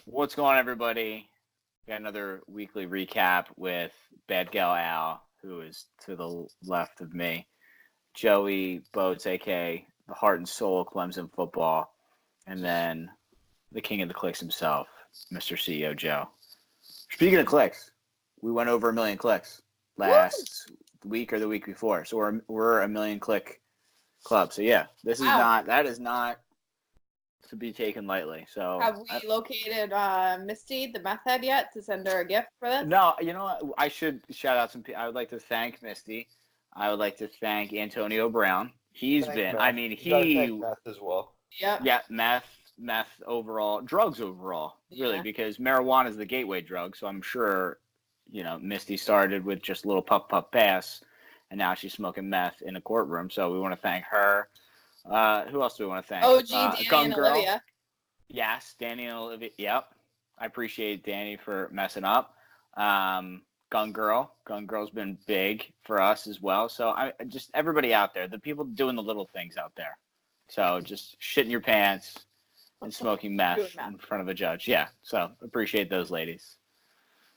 What's going on, everybody? Got another weekly recap with Bad Gal Al, who is to the left of me. Joey Boats, aka the heart and soul of Clemson football, and then the king of the clicks himself, Mr. CEO Joe. Speaking of clicks, we went over 1 million clicks last week or the week before, so we're a million click club. So yeah, that is not to be taken lightly. So have we located Misty, the meth head, yet to send her a gift for this? No, you know what? I should shout out some people. I would like to thank Misty. I would like to thank Antonio Brown. He's been, Meth. I mean, You gotta thank Meth as well. Yeah, meth overall, drugs overall, really, Yeah. because marijuana is the gateway drug. So I'm sure, Misty started with just a little puff pass, and now she's smoking meth in a courtroom. So we want to thank her. Who else do we want to thank? OG Danny Gun and Girl. Olivia. Yes, Danny and Olivia. Yep. I appreciate Danny for messing up. Gun Girl's been big for us as well. So I just everybody out there, the people doing the little things out there. So just shitting your pants and smoking meth in front of a judge. Yeah. So appreciate those ladies.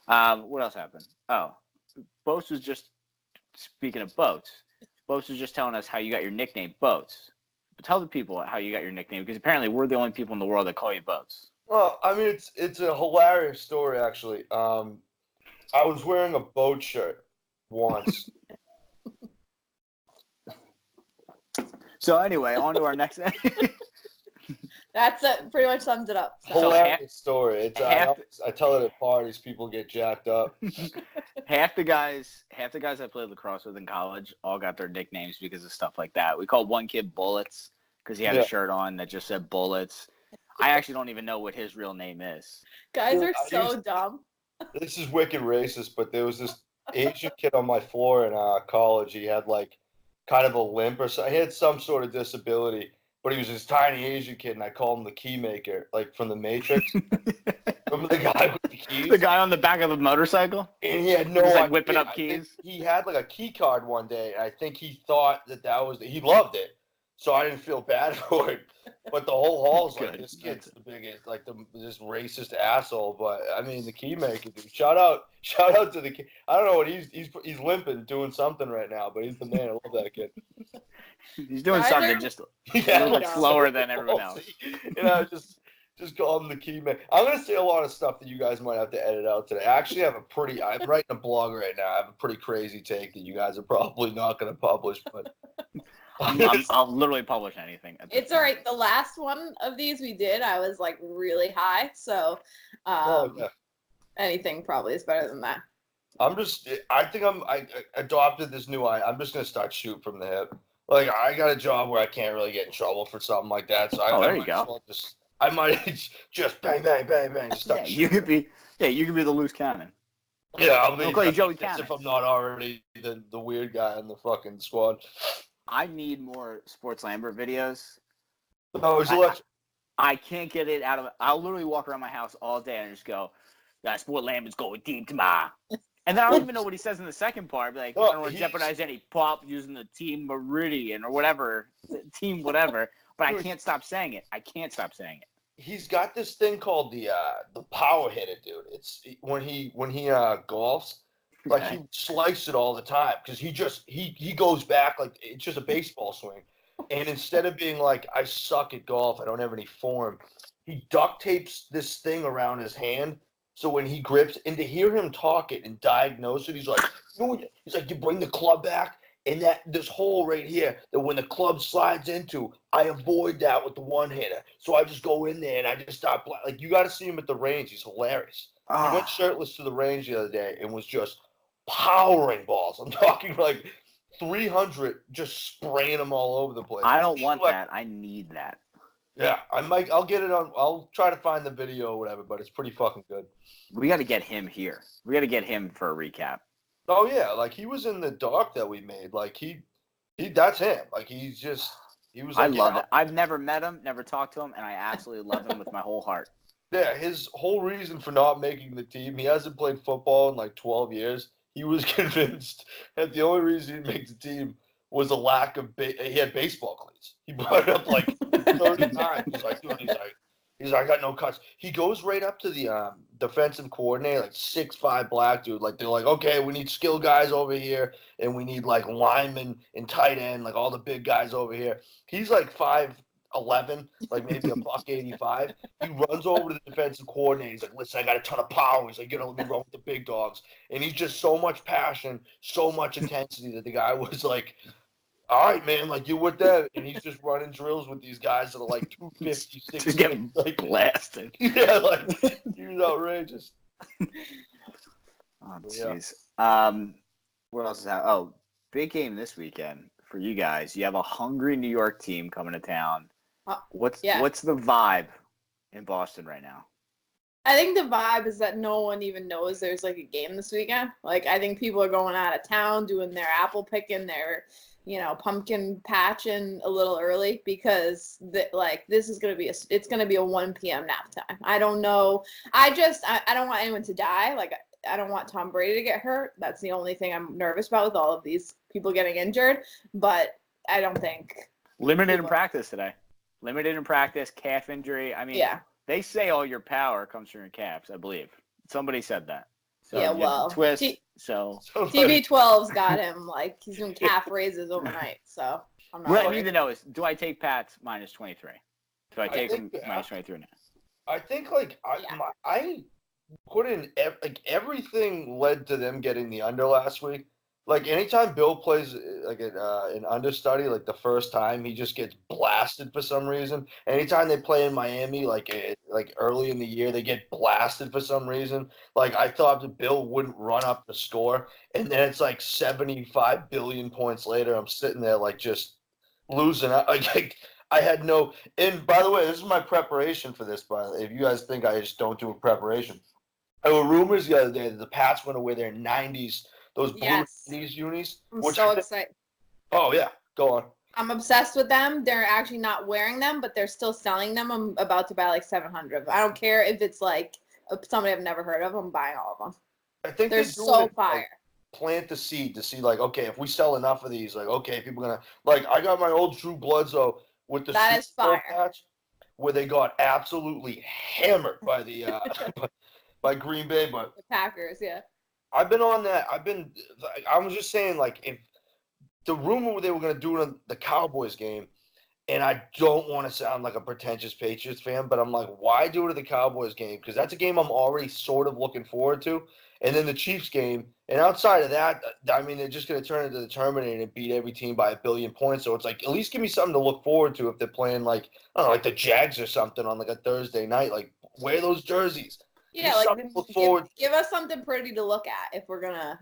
What else happened? Oh, Boats was just speaking of Boats. Boats was just telling us how you got your nickname, Boats. But tell the people how you got your nickname, because apparently we're the only people in the world that call you Boats. Well, I mean, it's a hilarious story, actually. I was wearing a boat shirt once. So anyway, on to our next. That's it. Pretty much sums it up. So. Hilarious story. I tell it at parties. People get jacked up. half the guys I played lacrosse with in college all got their nicknames because of stuff like that. We called one kid Bullets because he had a shirt on that just said Bullets. I actually don't even know what his real name is. Guys are so dumb. This is wicked racist, but there was this Asian kid on my floor in college. He had like kind of a limp or something. He had some sort of disability, but he was this tiny Asian kid, and I called him the key maker, like from the Matrix. Remember the guy with the keys? The guy on the back of the motorcycle? And he had no idea. Like whipping up keys? He had like a key card one day, and I think he thought that was he loved it. So I didn't feel bad for it. But the whole hall's like, this kid's the biggest, like this racist asshole. But I mean, the key maker, dude. Shout out to the kid. I don't know what he's limping, doing something right now, but he's the man. I love that kid. He's doing something just a little bit slower than everyone else. Just call him the key man. I'm gonna say a lot of stuff that you guys might have to edit out today. I actually have I'm writing a blog right now. I have a pretty crazy take that you guys are probably not gonna publish, but I'll literally publish anything. It's all right. The last one of these we did, I was like really high, so anything probably is better than that. I adopted this new I'm just gonna start shooting from the hip. Like I got a job where I can't really get in trouble for something like that. So there you go. I might just bang, bang, bang, bang. Just start you could be the loose cannon. Yeah, I'll call you Joey Cannon. If I'm not already the weird guy in the fucking squad. I need more Sports Lambert videos. Oh, it's electric. I can't get it out of. I'll literally walk around my house all day and just go, "That Sport Lambert's going deep tomorrow." And then I don't even know what he says in the second part. Like, I don't want to jeopardize any pop using the team Meridian or whatever, team whatever. But I can't stop saying it. He's got this thing called the power hitter, dude. It's when he golfs, like he slices it all the time because he goes back like it's just a baseball swing, and instead of being like I suck at golf, I don't have any form, he duct tapes this thing around his hand. So when he grips, and to hear him talk it and diagnose it, he's like, you bring the club back, and this hole right here, that when the club slides into, I avoid that with the one hitter. So I just go in there and I just start like you got to see him at the range. He's hilarious. He went shirtless to the range the other day and was just powering balls. I'm talking like 300, just spraying them all over the place. I don't want that. I need that. Yeah, I'll get it on. I'll try to find the video or whatever, but it's pretty fucking good. We got to get him here. We got to get him for a recap. Oh yeah, like he was in the doc that we made. Like he that's him. Like he was. Like, I love it. I've never met him, never talked to him, and I absolutely love him with my whole heart. Yeah, his whole reason for not making the team, he hasn't played football in like 12 years. He was convinced that the only reason he'd make the team was a lack of he had baseball cleats. He brought it up like 30 times. He's like, He's like, I got no cuts. He goes right up to the defensive coordinator, like 6'5" black dude. Like they're like, okay, we need skill guys over here, and we need like linemen and tight end, like all the big guys over here. He's like 5'11", like maybe a buck 85. He runs over to the defensive coordinator. He's like, listen, I got a ton of power. He's like, you know, let me run with the big dogs. And he's just so much passion, so much intensity that the guy was like, all right, man, like you with that, and he's just running drills with these guys that are like 250, Just 6'6", getting like blasted. yeah, like he was outrageous. Oh, Yeah. jeez. What else is that? Oh, big game this weekend for you guys. You have a hungry New York team coming to town. What's the vibe in Boston right now? I think the vibe is that no one even knows there's like a game this weekend. Like I think people are going out of town doing their apple picking, their pumpkin patching a little early because this is going to be it's going to be a 1 p.m. nap time. I don't know. I don't want anyone to die. Like I don't want Tom Brady to get hurt. That's the only thing I'm nervous about with all of these people getting injured. But I don't think Limited in practice today. Limited in practice, calf injury. I mean, yeah. They say all your power comes from your calves, I believe. Somebody said that. So Yeah, you have well, the twist. So TB12's got him like he's doing calf raises overnight. So I'm not what I worried. need to know is, do I take Pats minus 23? Do I take them think, minus 23 now? I think like I put in everything led to them getting the under last week. Like anytime Bill plays like an understudy, like the first time, he just gets blasted for some reason. Anytime they play in Miami, like early in the year, they get blasted for some reason. Like I thought that Bill wouldn't run up the score, and then it's like 75 billion points later. I'm sitting there like just losing. Like I had no. And by the way, this is my preparation for this. By the way, if you guys think I just don't do a preparation, there were rumors the other day that the Pats were going to wear their 90s. Those blue 90s unis. I'm so excited. Oh, yeah. Go on. I'm obsessed with them. They're actually not wearing them, but they're still selling them. I'm about to buy like 700 of them. I don't care if it's like somebody I've never heard of. I'm buying all of them. I think they're so fire. Like, plant the seed to see, like, okay, if we sell enough of these, like, okay, people are going to. Like, I got my old Drew Bledsoe with the that is fire. Patch where they got absolutely hammered by the by Green Bay. But the Packers, yeah. I've been on that. I was just saying, like, if the rumor they were going to do it in the Cowboys game, and I don't want to sound like a pretentious Patriots fan, but I'm like, why do it at the Cowboys game? Because that's a game I'm already sort of looking forward to. And then the Chiefs game, and outside of that, I mean, they're just going to turn into the Terminator and beat every team by 1 billion points. So it's like, at least give me something to look forward to if they're playing, like, I don't know, like the Jags or something on like a Thursday night. Like, wear those jerseys. Yeah, like give us something pretty to look at if we're gonna.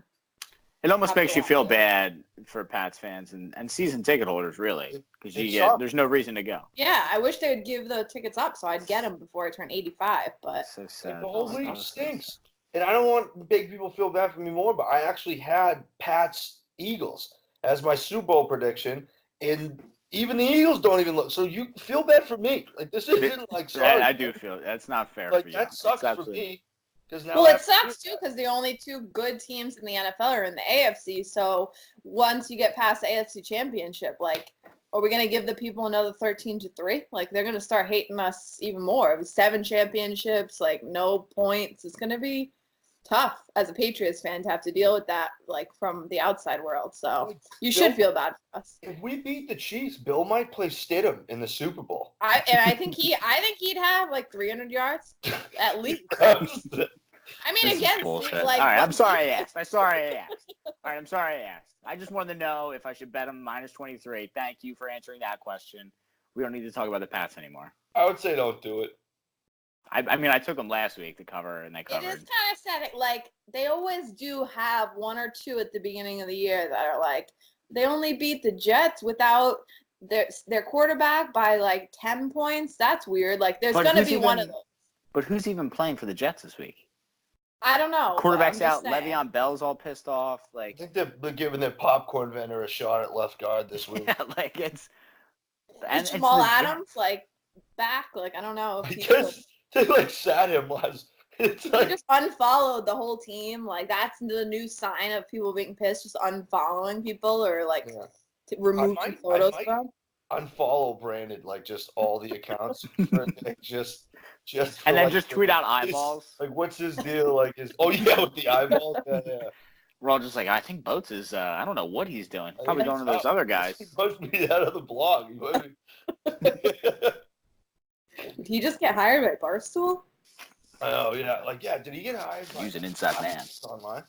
It almost makes you feel bad for Pats fans and season ticket holders, really, because there's no reason to go. Yeah, I wish they would give the tickets up so I'd get them before I turn 85. But so sad. The whole league stinks, and I don't want big people feel bad for me more. But I actually had Pats Eagles as my Super Bowl prediction, and even the Eagles don't even look. So you feel bad for me. Like this isn't like sorry. I do feel that's not fair. Like for you. that sucks for me. Well, it sucks too because the only two good teams in the NFL are in the AFC. So once you get past the AFC Championship, like, are we going to give the people another 13-3? Like, they're going to start hating us even more. 7 championships, like, no points. It's going to be tough as a Patriots fan to have to deal with that, like, from the outside world. So you should feel bad for us. If we beat the Chiefs, Bill might play Stidham in the Super Bowl. I think he'd have like 300 yards at least. I mean, again, like, all right, I'm sorry I asked. All right, I'm sorry I asked. I just wanted to know if I should bet him minus 23. Thank you for answering that question. We don't need to talk about the Pats anymore. I would say don't do it. I mean, I took them last week to cover, and they covered. It is kind of sad. Like, they always do have 1 or 2 at the beginning of the year that are like, they only beat the Jets without their quarterback by like 10 points. That's weird. Like, there's going to be one of those. But who's even playing for the Jets this week? I don't know. Quarterback's out. Le'Veon Bell's all pissed off. Like, I think they're giving their popcorn vendor a shot at left guard this week. Yeah, like it's Jamal Adams like back. Like, I don't know. Because they like sat him last. It's like just unfollowed the whole team. Like, that's the new sign of people being pissed. Just unfollowing people or like removing photos from. Unfollow Brandon, like just all the accounts. Just Just And for, then like, just tweet out his- eyeballs. Like, what's his deal? Like, with the eyeballs. Yeah. We're all just like, I think Boats is, I don't know what he's doing. Probably think going to those other guys. He must be that other blog. He must be- Did he just get hired by Barstool? Oh yeah, did he get hired? Use an inside man. Online.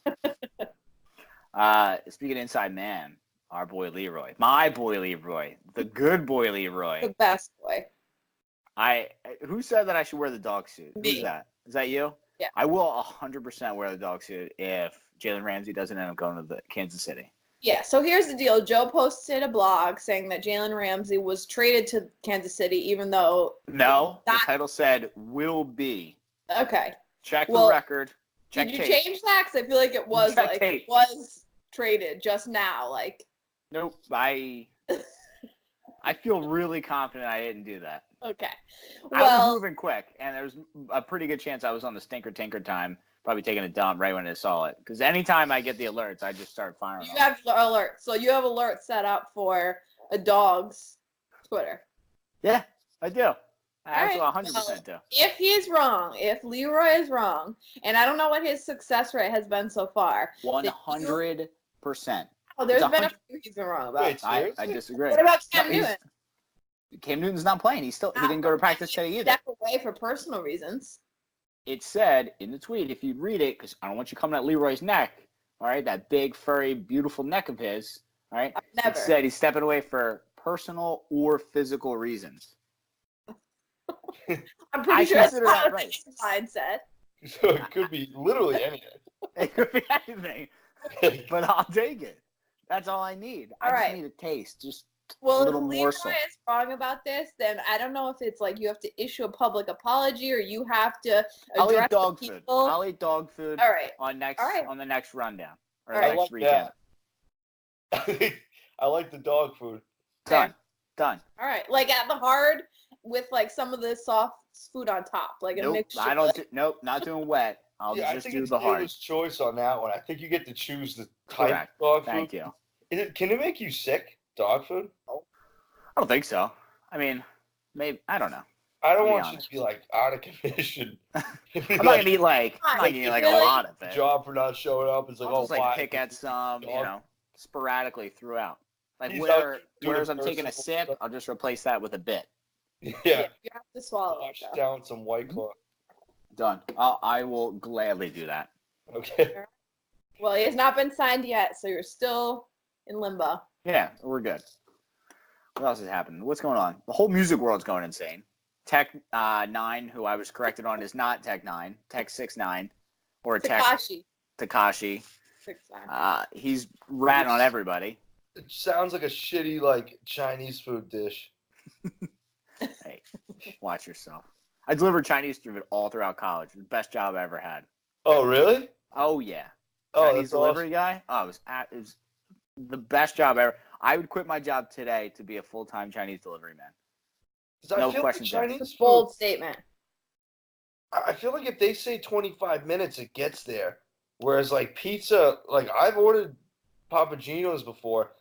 Speaking of inside man, our boy Leroy, my boy Leroy, the good boy Leroy. The best boy. Who said that I should wear the dog suit? Me. Who's that? Is that you? Yeah. I will 100% wear the dog suit if Jalen Ramsey doesn't end up going to the Kansas City. Yeah, so here's the deal. Joe posted a blog saying that Jalen Ramsey was traded to Kansas City, even though... No, the title said will be. Okay. Check Well, the record. Check Did you tape. change that? Because I feel like it was Check tape. was traded just now. Like, Nope. I feel really confident I didn't do that. okay. I was Well, moving quick, and there's a pretty good chance I was on the stinker tinker time, probably taking a dump right when I saw it. Because anytime I get the alerts, I just start firing you off. have alerts. So you have alerts set up for a dog's Twitter. Yeah, I do. I All right, actually 100% do. If he's wrong, if Leroy is wrong, and I don't know what his success rate has been so far. 100%. Oh, there's It's been a few he's been wrong about. Wait, I seriously? disagree. What about Cam No, he's- Newton? Cam Newton's not playing. He didn't go to practice today either. Step away for personal reasons. It said in the tweet, if you read it, because I don't want you coming at Leroy's neck, all right, that big, furry, beautiful neck of his, all right? Never. It said he's stepping away for personal or physical reasons. I'm I pretty sure that's consider that not right. his mindset. So it could be literally anything. It could be anything, but I'll take it. That's all I need. I All just right. need a taste. Just Well, if little Leroy morsel. is wrong about this, then I don't know if it's like you have to issue a public apology or you have to I'll address eat dog the food. people. I'll eat dog food All right. on All right. the next rundown or All the right. next weekend. I like the dog food. Done. Done. All right. Like at the hard with like some of the soft food on top, like a Nope. mixture. I don't. Nope. Not doing wet. I'll I just think do it's the hard. dealer's choice on that one. I think you get to choose the type Correct. of dog food. Thank you. Can it make you sick? Dog food? I don't think so. I mean, maybe I don't know. I don't To be want you honest. to be like out of commission. I'm not gonna eat like I'm not gonna eat like a Really? lot of it. job for not showing up. It's like, I'll oh, just like why? pick at some, you Dog. know, sporadically throughout. Like He's out doing whereas I'm taking a personal sip, stuff. I'll just replace that with a bit. Yeah. You have to swallow it. Wash though. down some White Claw. Done. I will gladly do that. Okay. Well, he has not been signed yet, so you're still in limbo. Yeah, we're good. What else is happening? What's going on? The whole music world's going insane. Tech 9, who I was corrected on, is not Tech 9. Tech 6-9, or Takashi. Takashi. 6'9". He's ratting on everybody. It sounds like a shitty like Chinese food dish. Hey, watch yourself. I delivered Chinese food all throughout college. The best job I ever had. Oh really? Oh yeah. Oh, Chinese that's delivery awesome. guy. Oh, it was the best job ever. I would quit my job today to be a full-time Chinese delivery man. 'Cause I No feel questions like asked. Chinese food. Bold statement. I feel like if they say 25 minutes, it gets there. Whereas like pizza, like I've ordered Papa Gino's before,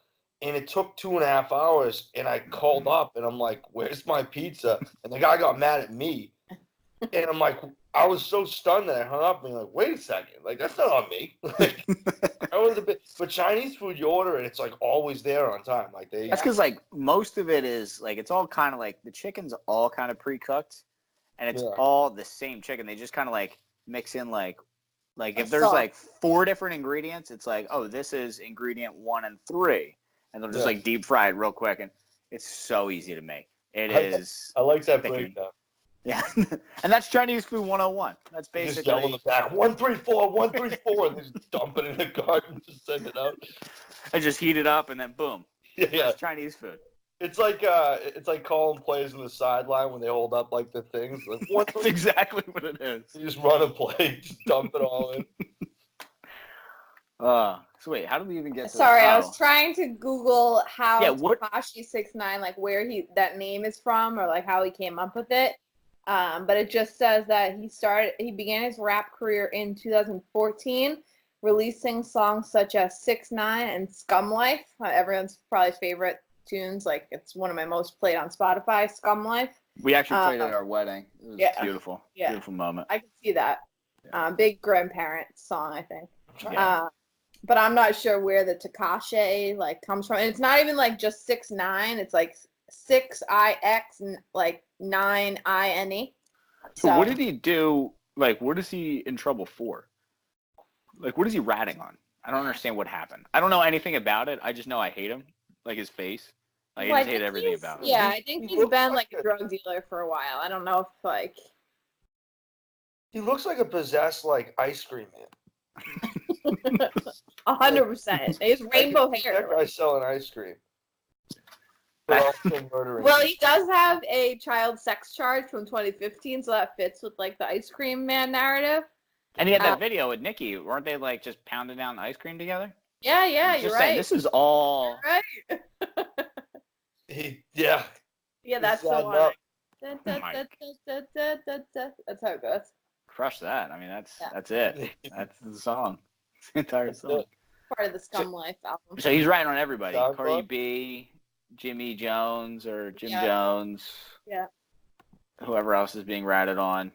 and it took 2.5 hours. And I called up, and I'm like, "Where's my pizza?" And the guy got mad at me, and I'm like, I was so stunned that I hung up and like, "Wait a second, like that's not on me." Like I was a bit, but Chinese food, you order it, it's like always there on time. Like they. That's because like most of it is like it's all kind of like the chicken's all kind of pre-cooked, and it's Yeah. all the same chicken. They just kind of like mix in like if That's there's soft. like 4 different ingredients, it's like, oh, this is ingredient 1 and 3, and they'll just Yeah. like deep fry it real quick, and it's so easy to make. It I- is. I like that Thank you. breakdown. Yeah, and that's Chinese food 101. That's You just yell in basically the back, 134, 134, and they just dump it in the cart and just send it out. I just heat it up and then boom, Yeah, that's Chinese food. it's like calling plays on the sideline when they hold up like the things. Like what? That's exactly what it is. You just run a play, just dump it all in. So wait, how did we even get to Sorry, I oh. was trying to Google how Yeah, what- Takashi 6'9", like where that name is from or like how he came up with it. But it just says that he began his rap career in 2014, releasing songs such as 6ix9ine and Scum Life, everyone's probably favorite tunes. Like it's one of my most played on Spotify, Scum Life. We actually played at our wedding. It was yeah. beautiful. Yeah. Beautiful moment. I can see that. Big grandparent song, I think. Yeah. But I'm not sure where the Tekashi like comes from. And it's not even like just 6ix9ine. It's like 6IX like 9INE. So what did he do? Like, what is he in trouble for? Like, what is he ratting on? I don't understand what happened. I don't know anything about it. I just know I hate him. Like his face. Like, I just hate everything about him. Yeah, I think he's been like a drug dealer for a while. I don't know if like He looks like a possessed like ice cream man. 100%. He's rainbow hair. That guy's selling ice cream. But also murdering. Well, he does have a child sex charge from 2015, so that fits with like the ice cream man narrative. And he had that video with Nikki. Weren't they like just pounding down ice cream together? Yeah, Just you're saying, right. this is all. You're right. Yeah. Yeah, that's the Sad one. enough. That's how it goes. Crush that. I mean, that's it. That's the song. It's the entire That's song. it. Part of the Scum Life album. So he's writing on everybody. SoundCloud? Cardi B, Jimmy Jones or Jim Yeah. Jones. Yeah. Whoever else is being ratted on.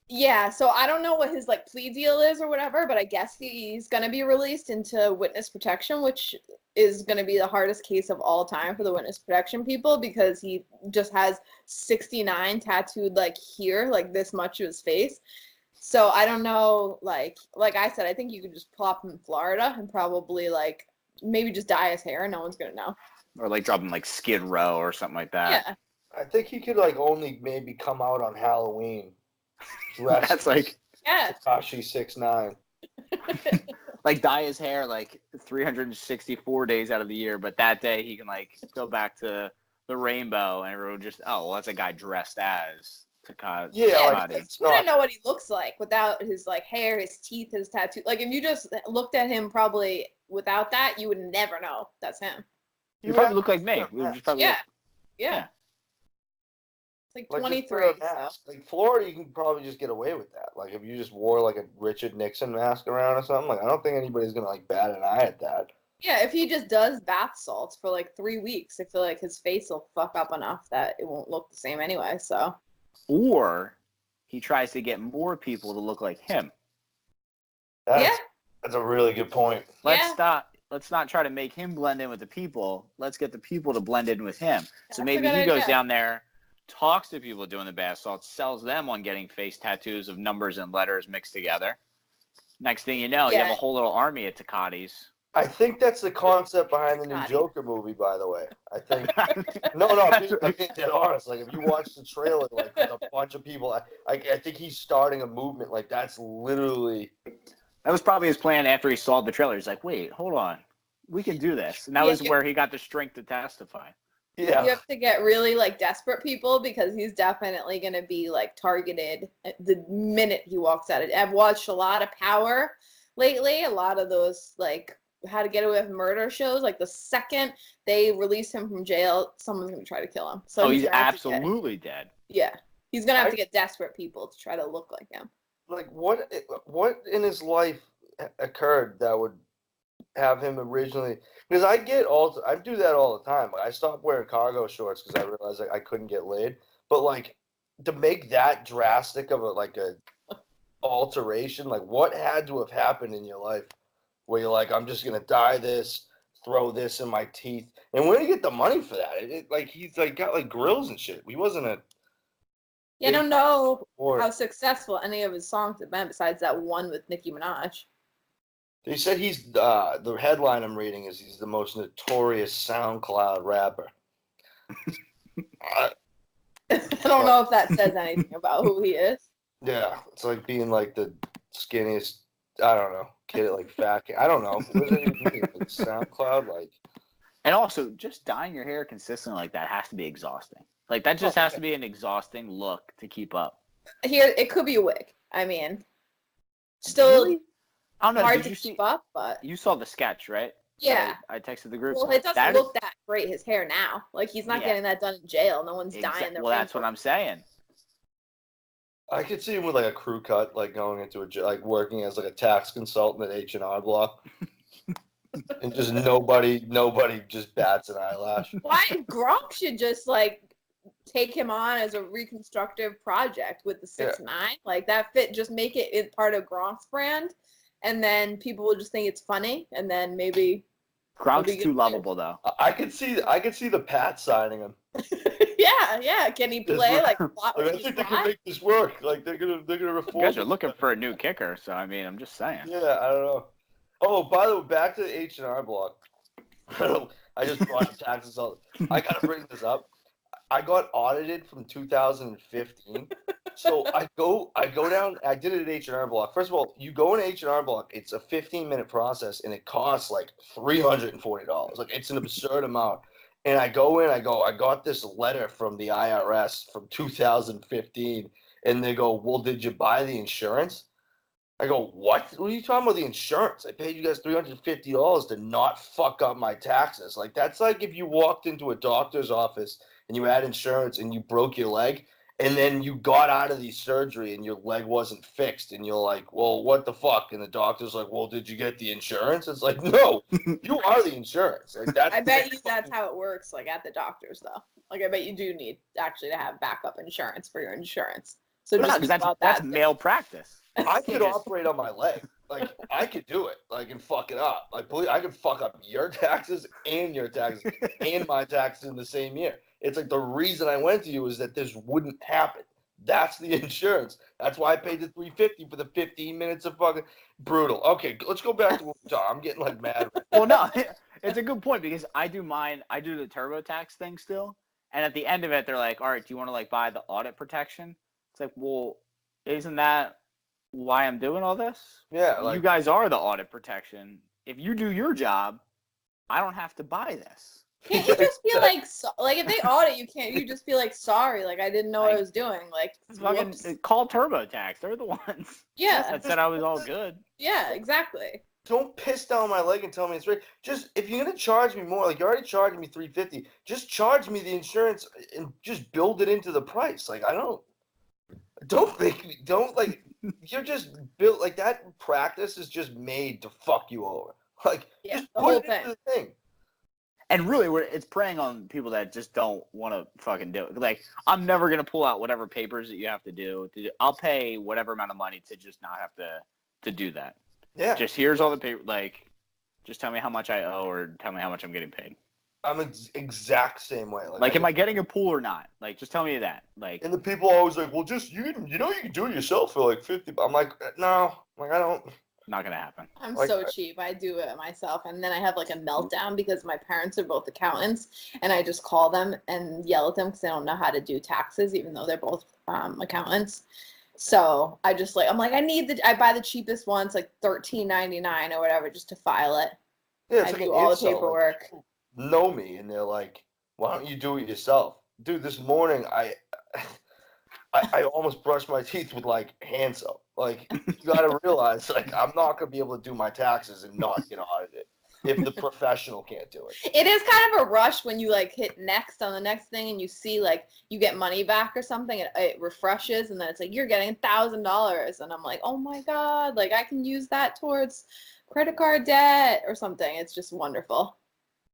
Yeah, so I don't know what his like plea deal is or whatever, but I guess he's gonna be released into witness protection, which is gonna be the hardest case of all time for the witness protection people because he just has 69 tattooed like here, like this much of his face. So I don't know, like I said, I think you could just plop him in Florida and probably like maybe just dye his hair and no one's gonna know. Or like drop him like Skid Row or something like that. Yeah. I think he could like only maybe come out on Halloween. Dressed That's like Yeah. Tekashi 6ix9ine. like dye his hair like 364 days out of the year, but that day he can like go back to the rainbow and everyone just well, that's a guy dressed as Tekashi. Yeah, like, it's You wouldn't not. know what he looks like without his like hair, his teeth, his tattoo. Like if you just looked at him probably without that, you would never know that's him. You probably look like me. We would just probably Yeah. look- Yeah. It's like Like, just 23. wear a So. mask. Like Florida, you can probably just get away with that. Like if you just wore like a Richard Nixon mask around or something, like I don't think anybody's gonna like bat an eye at that. Yeah, if he just does bath salts for like 3 weeks, I feel like his face will fuck up enough that it won't look the same anyway. So Or he tries to get more people to look like him. That's a really good point. Let's not try to make him blend in with the people. Let's get the people to blend in with him. That's So a maybe good he goes idea. down there, talks to people doing the bath salts, sells them on getting face tattoos of numbers and letters mixed together. Next thing you know, you have Yeah. a whole little army at Tekatis. I think that's the concept behind the new Got it. Joker movie, by the way. I think no, I'm being dead honest. Like if you watch the trailer, like with a bunch of people, I think he's starting a movement. Like that's literally That was probably his plan after he saw the trailer. He's like, wait, hold on. We can do this. And that Yeah, was where he got the strength to testify. you yeah. have to get really like desperate people because he's definitely going to be like targeted the minute he walks out. I've watched a lot of Power lately, a lot of those like How to Get Away with Murder shows. Like the second they release him from jail, someone's going to try to kill him. So He's gonna have to get- absolutely dead. yeah, he's going to have to get desperate people to try to look like him. Like what in his life occurred that would have him originally? Because I do that all the time. Like, I stopped wearing cargo shorts because I realized I couldn't get laid. But like to make that drastic of a alteration, like what had to have happened in your life where you're like, I'm just gonna dye this, throw this in my teeth, and where do you get the money for that? Like he's like got like grills and shit. He wasn't a I don't know or how successful any of his songs have been besides that one with Nicki Minaj. They said he's the headline I'm reading is he's the most notorious SoundCloud rapper. I don't know if that says anything about who he is. Yeah, it's like being like the skinniest. I don't know, kid like fat. I don't know. What does it even mean? Like SoundCloud, like And also, just dyeing your hair consistently like that has to be exhausting. Like, that just has to be an exhausting look to keep up. Here, it could be a wig. I mean, still Really? I don't know. hard Did to you keep see? up, but You saw the sketch, right? yeah. I texted the group. Well, it doesn't That look that great, his hair now. Like, he's not Yeah. getting that done in jail. No one's dying. Well, that's what I'm saying. I could see him with like a crew cut, like going into like working as like a tax consultant at H&R Block, and just nobody just bats an eyelash. Why Gronk should just like take him on as a reconstructive project with the 6'9". Like that fit, just make it part of Gronk's brand, and then people will just think it's funny, and then maybe Gronk's too lovable though. I could see the Pats signing him. yeah. Can he play like? I think they can make this work. Like they're gonna reform. You guys are looking for a new kicker, so I mean, I'm just saying. Yeah, I don't know. Oh, by the way, back to the H&R Block. I just brought taxes all. I gotta bring this up. I got audited from 2015. So I go down. I did it at H&R Block. First of all, you go in H&R Block. It's a 15-minute process, and it costs like $340. Like it's an absurd amount. And I go in. I got this letter from the IRS from 2015, and they go, "Well, did you buy the insurance?" I go, "What? What are you talking about the insurance? I paid you guys $350 to not fuck up my taxes. Like that's like if you walked into a doctor's office and you had insurance and you broke your leg, and then you got out of the surgery and your leg wasn't fixed, and you're like, well, what the fuck?" And the doctor's like, "Well, did you get the insurance?" It's like, no, you are the insurance. Like that's I bet you that's how it works, like at the doctors though. Like I bet you do need actually to have backup insurance for your insurance. So just think about that's malpractice. I could operate on my leg. Like I could do it. Like and fuck it up. Like I could fuck up your taxes and your taxes and my taxes in the same year. It's like the reason I went to you is that this wouldn't happen. That's the insurance. That's why I paid the $350 for the 15 minutes of fucking brutal. Okay, let's go back to what we're talking. I'm getting like mad. Well, no, it's a good point because I do the TurboTax thing still, and at the end of it, they're like, "All right, do you want to like buy the audit protection?" It's like, well, isn't that why I'm doing all this? Yeah, like you guys are the audit protection. If you do your job, I don't have to buy this. Can't you just be like if they audit you, can't you just be like, sorry, like I didn't know what I was doing? Like fucking call TurboTax. They're the ones. Yeah. That said I was all good. Yeah, exactly. Don't piss down my leg and tell me it's free. Just if you're gonna charge me more, like you're already charging me $350, just charge me the insurance and just build it into the price. Like you're just built like that. Practice is just made to fuck you over. Like just the put whole it into the thing. And really, it's preying on people that just don't want to fucking do it. Like, I'm never going to pull out whatever papers that you have to do. I'll pay whatever amount of money to just not have to do that. Yeah. Just here's all the paper. Like, just tell me how much I owe or tell me how much I'm getting paid. I'm exact same way. Like am I getting a pool or not? Like, just tell me that. Like, and the people are always like, well, just you can do it yourself for like $50. I'm like, no, like I don't. Not gonna happen. I'm like, so cheap. I do it myself, and then I have like a meltdown because my parents are both accountants, and I just call them and yell at them because they don't know how to do taxes, even though they're both accountants. So I just I'm like, I buy the cheapest one. It's like $13.99 or whatever, just to file it. Yeah, I do all the paperwork. Like, know me, and they're like, why don't you do it yourself, dude? This morning I almost brushed my teeth with like hand soap. Like you got to realize, like I'm not gonna be able to do my taxes and not get audited if the professional can't do it. It is kind of a rush when you like hit next on the next thing and you see like you get money back or something. It refreshes and then it's like you're getting $1,000 and I'm like, oh my god, like I can use that towards credit card debt or something. It's just wonderful.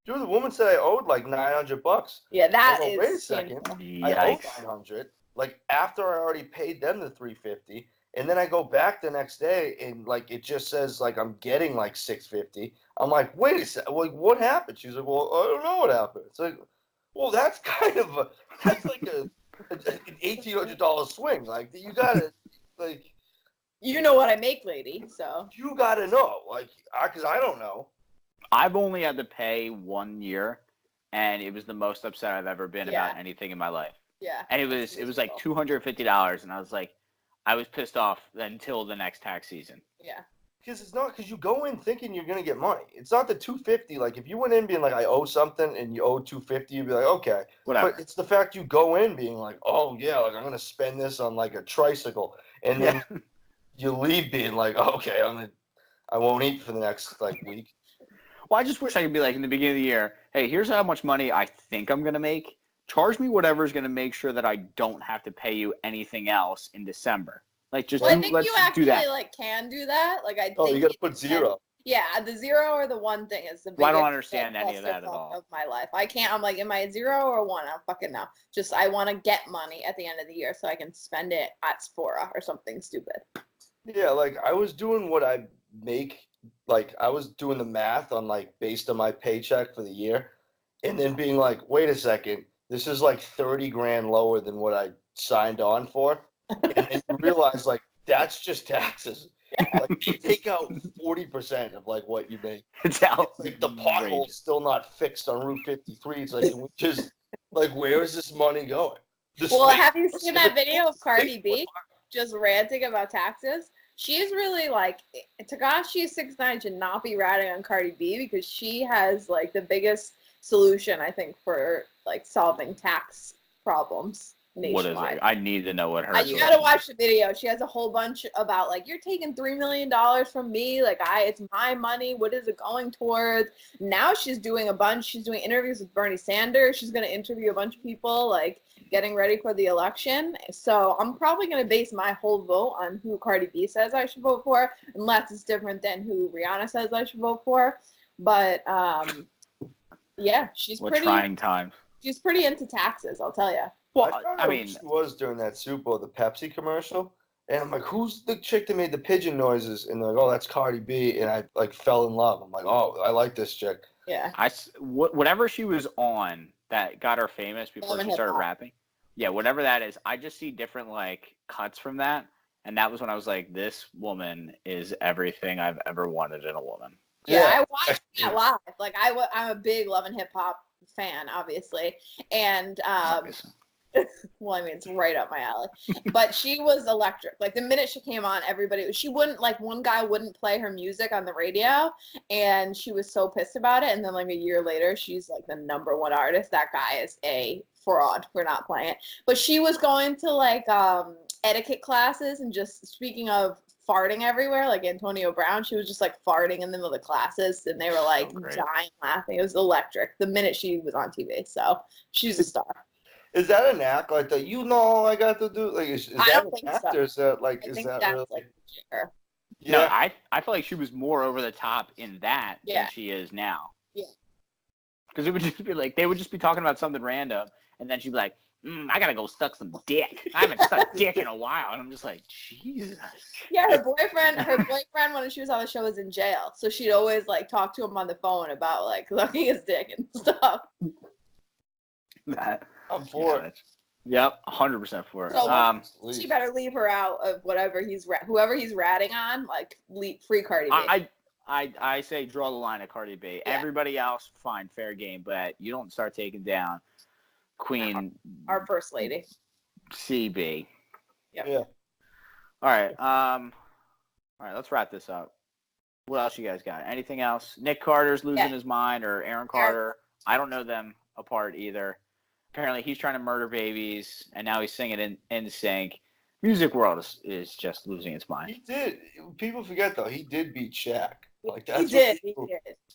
Dude, the woman said I owed like $900. Yeah, that is. Wait a second, I owe $900. Like after I already paid them the $350, and then I go back the next day and like it just says like I'm getting like $650. I'm like, wait a second, like what happened? She's like, well, I don't know what happened. It's like, well, that's kind of that's like an $1,800 swing. Like you gotta like. You know what I make, lady. So you gotta know, like, because I don't know. I've only had to pay 1 year, and it was the most upset I've ever been about anything in my life. Yeah. And it was like $250, and I was like, I was pissed off until the next tax season. Yeah. Because it's not because you go in thinking you're gonna get money. It's not the $250. Like if you went in being like I owe something and you owe $250, you'd be like okay, whatever. But it's the fact you go in being like, oh yeah, like I'm gonna spend this on like a tricycle, and then you leave being like, okay, I won't eat for the next like week. Well, I just wish I could be like in the beginning of the year, hey, here's how much money I think I'm going to make. Charge me whatever is going to make sure that I don't have to pay you anything else in December. Like, just I think let's you do actually that. like can do that. Like I think you got to put zero. Yeah, the 0 or the 1 thing is the biggest. Well, I don't understand any of that at clusterfuck all. of my life. I can't. I'm like, am I 0 or 1? I don't fucking know. Just I want to get money at the end of the year so I can spend it at Sephora or something stupid. Yeah, like I was doing what I make, like I was doing the math on like based on my paycheck for the year, and then being like, wait a second, this is like 30 grand lower than what I signed on for. And then you realize like that's just taxes. Like you take out 40% of like what you make. It's out. Like the pothole's still not fixed on Route 53. It's like just like where is this money going? Well, have you seen that video of Cardi B just ranting about taxes? She's really like Tekashi 6ix9ine should not be ratting on Cardi B because she has like the biggest solution I think for like solving tax problems nationwide. What is it? I need to know what her. You gotta watch the video. She has a whole bunch about like you're taking $3 million from me. Like it's my money. What is it going towards? Now she's doing a bunch. She's doing interviews with Bernie Sanders. She's gonna interview a bunch of people like getting ready for the election. So I'm probably gonna base my whole vote on who Cardi B says I should vote for, unless it's different than who Rihanna says I should vote for. But yeah, she's pretty trying times. She's pretty into taxes, I'll tell you. Well, I mean, she was during that Super Bowl, the Pepsi commercial, and I'm like, who's the chick that made the pigeon noises? And they're like, oh, that's Cardi B, and I like fell in love. I'm like, oh, I like this chick. Yeah. Whatever she was on that got her famous before she started rapping. Yeah, whatever that is, I just see different like cuts from that, and that was when I was like, this woman is everything I've ever wanted in a woman. Yeah, I watched that live. Like I'm a big Love and Hip Hop fan, obviously, and well, I mean, it's right up my alley. But she was electric. Like the minute she came on, she wouldn't like one guy wouldn't play her music on the radio, and she was so pissed about it. And then like a year later, she's like the #1 artist. That guy is a fraud for not playing it. But she was going to like etiquette classes, and just speaking of farting everywhere, like Antonio Brown, she was just like farting in the middle of the classes, and they were like dying laughing. It was electric the minute she was on TV. So she's a star. Is that an act like that? I got to do like is that an act or is that like is that really? Like, yeah. No, I feel like she was more over the top in that than she is now. Yeah. Because it would just be like they would just be talking about something random, and then she'd be like, I gotta go suck some dick. I haven't sucked dick in a while, and I'm just like, Jesus. Yeah, her boyfriend when she was on the show was in jail, so she'd always like talk to him on the phone about like sucking his dick and stuff. I'm for it. Yep, 100% for it. So she better leave her out of whoever he's ratting on. Like, free Cardi B. I say draw the line at Cardi B. Yeah. Everybody else, fine, fair game, but you don't start taking down Queen, our first lady, CB. Yep. Yeah. All right. Let's wrap this up. What else you guys got? Anything else? Nick Carter's losing his mind, or Aaron Carter. I don't know them apart either. Apparently, he's trying to murder babies, and now he's singing in sync. Music world is just losing its mind. He did. People forget though. He did beat Shaq. Like that's he did.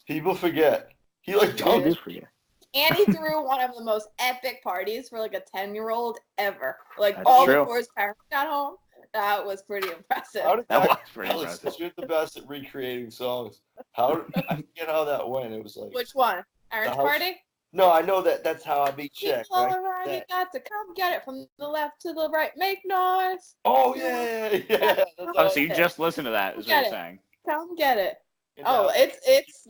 People forget. He like dunked. And he threw one of the most epic parties for like a 10-year-old ever. Like that's all true. before his parents got home. That was pretty impressive. That was pretty impressive. You're the best at recreating songs. I forget how that went. It was like which one? Aaron's party? No, I know that's how I beat Shaq. Right? You got to come get it from the left to the right. Make noise. Oh yeah. Oh, so you just listen to that? Is what you're saying? Come get it. Oh,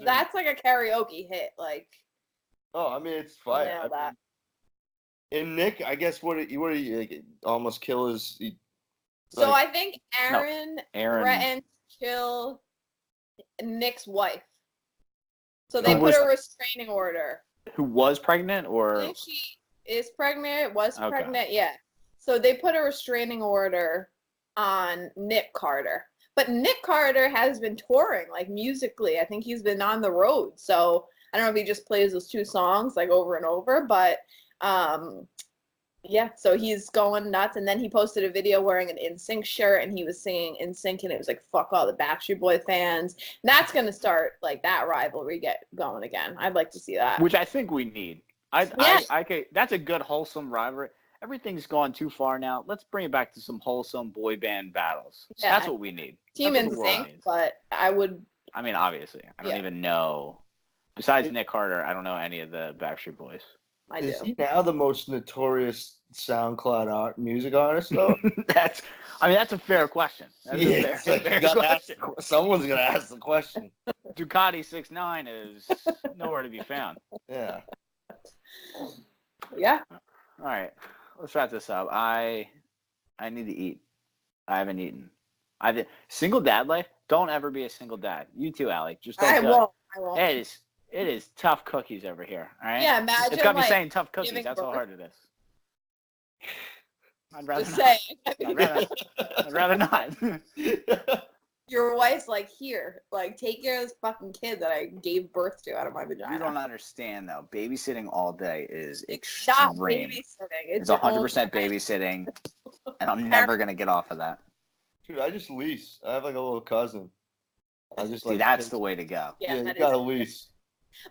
that's like a karaoke hit. Like. Oh, I mean it's fire. Yeah, that. And Nick, I guess what are you like, almost kill his. So I think Aaron threatened to kill Nick's wife. So they put a restraining order. Who was pregnant, or? I think she is pregnant. Was pregnant, yeah. So they put a restraining order on Nick Carter. But Nick Carter has been touring, like musically. I think he's been on the road. So I don't know if he just plays those 2 songs like over and over, but yeah, so he's going nuts. And then he posted a video wearing an NSYNC shirt, and he was singing NSYNC, and it was like, fuck all the Backstreet Boy fans. And that's going to start like that rivalry get going again. I'd like to see that. Which I think we need. That's a good wholesome rivalry. Everything's gone too far now. Let's bring it back to some wholesome boy band battles. Yeah. That's what we need. Team NSYNC, but I would I mean, obviously, I don't even know. Besides Nick Carter, I don't know any of the Backstreet Boys. I Is do. he now the most notorious SoundCloud music artist, though? That's a fair question. That's a fair question. Someone's gonna ask the question. Ducati 6'9" is nowhere to be found. Yeah. Yeah. All right, let's wrap this up. I need to eat. I haven't eaten. Single dad life. Don't ever be a single dad. You too, Allie. Just don't. I do won't. It is tough cookies over here. All right. Yeah, imagine. It's got me like, saying tough cookies. giving That's how birth. hard it is. I'd rather Just not. saying. I'd rather not. Your wife's like, here, like, take care of this fucking kid that I gave birth to out of my vagina. You don't understand though. Babysitting all day is Not extreme. babysitting. It's 100% babysitting, and I'm never gonna get off of that. Dude, I just lease. I have like a little cousin. I just like. Dude, that's the way to go. Yeah, you that gotta is. lease.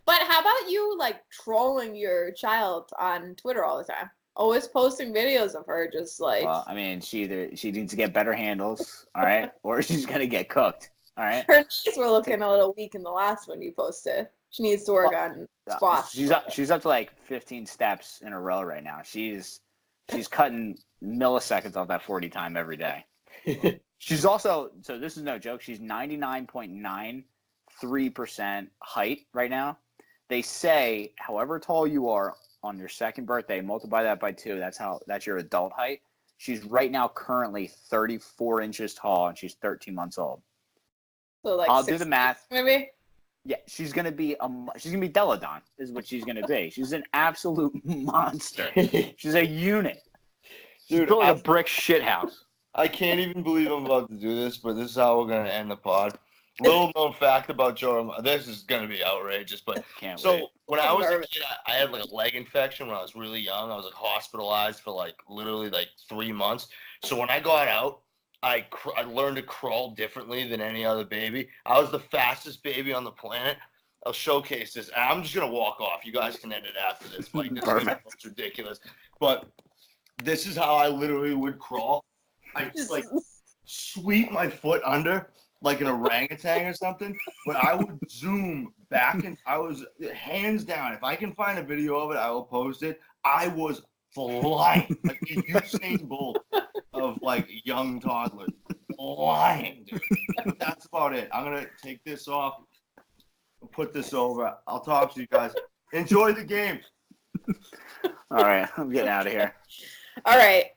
But how about you, like, trolling your child on Twitter all the time? Always posting videos of her just like. Well, I mean, she needs to get better handles, all right, or she's gonna get cooked, all right. Her knees were looking a little weak in the last one you posted. She needs to work on squats. She's up to like 15 steps in a row right now. She's cutting milliseconds off that 40 time every day. She's also, so this is no joke, she's 99.93% height right now. They say however tall you are on your second birthday, multiply that by 2, that's your adult height. She's right now currently 34 inches tall and she's 13 months old. So like I'll do the math. Maybe. Yeah, she's gonna be Deladon is what she's gonna be. She's an absolute monster. She's a unit. She's Dude, built like a brick shithouse. I can't even believe I'm about to do this, but this is how we're gonna end the pod. Little known fact about Joe. This is gonna be outrageous, but Can't so wait. when I was a kid, I had like a leg infection when I was really young. I was like hospitalized for like literally like 3 months. So when I got out, I learned to crawl differently than any other baby. I was the fastest baby on the planet. I'll showcase this. I'm just gonna walk off. You guys can end it after this. Like this is ridiculous. But this is how I literally would crawl. I just like sweep my foot under like an orangutan or something. But I would zoom back and I was hands down. If I can find a video of it, I will post it. I was flying like the Usain Bolt of like young toddlers. Flying, dude. But that's about it. I'm gonna take this off, put this over. I'll talk to you guys. Enjoy the game. All right, I'm getting out of here. All right.